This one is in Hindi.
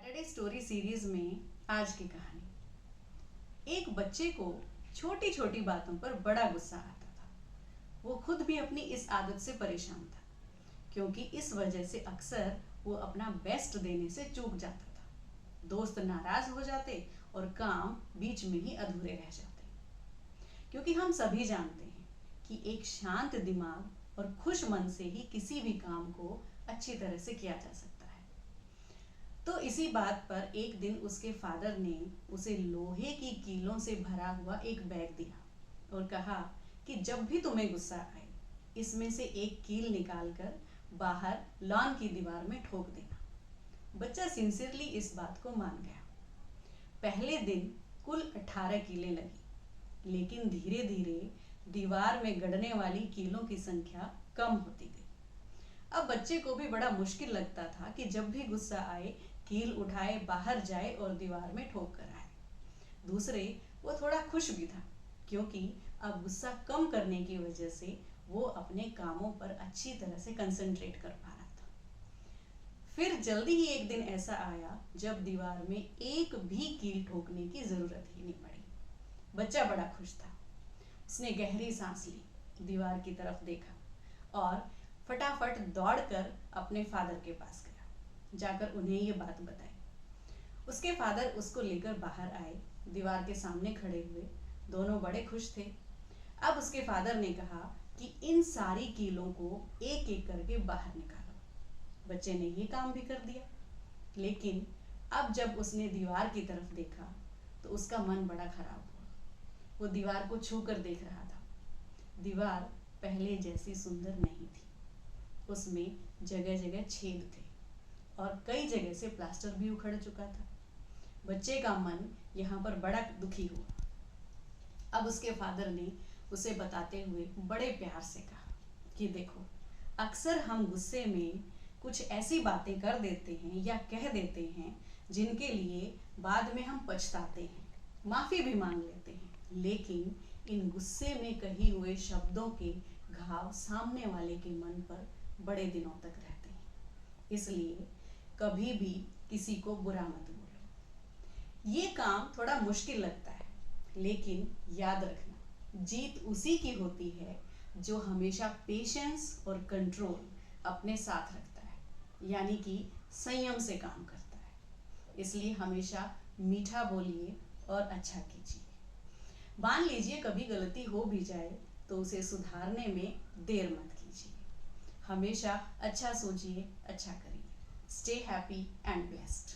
सैटरडे स्टोरी सीरीज में आज की कहानी। एक बच्चे को छोटी छोटी बातों पर बड़ा गुस्सा आता था। वो खुद भी अपनी इस आदत से परेशान था, क्योंकि इस वजह से अक्सर वो अपना बेस्ट देने से चूक जाता था। दोस्त नाराज हो जाते और काम बीच में ही अधूरे रह जाते। क्योंकि हम सभी जानते हैं कि एक शांत दिमाग और खुश मन से ही किसी भी काम को अच्छी तरह से किया जा सकता है। तो इसी बात पर एक दिन उसके फादर ने उसे लोहे की कीलों से भरा हुआ एक बैग दिया और कहा कि जब भी तुम्हें गुस्सा आए, इसमें से एक कील निकालकर बाहर लॉन की दीवार में ठोक देना। बच्चा सिंसियरली इस बात को मान गया। पहले दिन कुल 18 कीलें लगी, लेकिन धीरे धीरे दीवार में गड़ने वाली कीलों की संख्या कम होती गई। अब बच्चे को भी बड़ा मुश्किल लगता था कि जब भी गुस्सा आए, कील उठाए, बाहर जाए और दीवार में ठोक कर आए। दूसरे, वो थोड़ा खुश भी था, क्योंकि अब गुस्सा कम करने की वजह से वो अपने कामों पर अच्छी तरह से कंसंट्रेट कर पा रहा था। फिर जल्दी ही एक दिन ऐसा आया जब दीवार में एक भी कील ठोकने की जरूरत ही नहीं पड़ी। बच्चा बड़ा खुश था। उसने गहरी सांस ली, दीवार की तरफ देखा और फटाफट दौड़कर अपने फादर के पास गया। जाकर उन्हें ये बात बताई। उसके फादर उसको लेकर बाहर आए, दीवार के सामने खड़े हुए। दोनों बड़े खुश थे। अब उसके फादर ने कहा कि इन सारी कीलों को एक एक करके बाहर निकालो। बच्चे ने ये काम भी कर दिया, लेकिन अब जब उसने दीवार की तरफ देखा तो उसका मन बड़ा खराब हुआ। वो दीवार को छू कर देख रहा था। दीवार पहले जैसी सुंदर नहीं थी। उसमें जगह जगह छेद थे और कई जगह से प्लास्टर भी उखड़ चुका था। बच्चे का मन यहाँ पर बड़ा दुखी हुआ। अब उसके फादर ने उसे बताते हुए बड़े प्यार से कहा कि देखो, अक्सर हम गुस्से में कुछ ऐसी बातें कर देते हैं या कह देते हैं जिनके लिए बाद में हम पछताते हैं, माफ़ी भी मांग लेते हैं, लेकिन इन गुस्से में कही हुए शब्दों के घाव सामने वाले के मन पर बड़े दिनों तक रहते हैं। इसलिए कभी भी किसी को बुरा मत बोलो। ये काम थोड़ा मुश्किल लगता है, लेकिन याद रखना, जीत उसी की होती है जो हमेशा पेशेंस और कंट्रोल अपने साथ रखता है, यानी कि संयम से काम करता है। इसलिए हमेशा मीठा बोलिए और अच्छा कीजिए। मान लीजिए कभी गलती हो भी जाए तो उसे सुधारने में देर मत कीजिए। हमेशा अच्छा सोचिए, अच्छा करिए। Stay happy and blessed.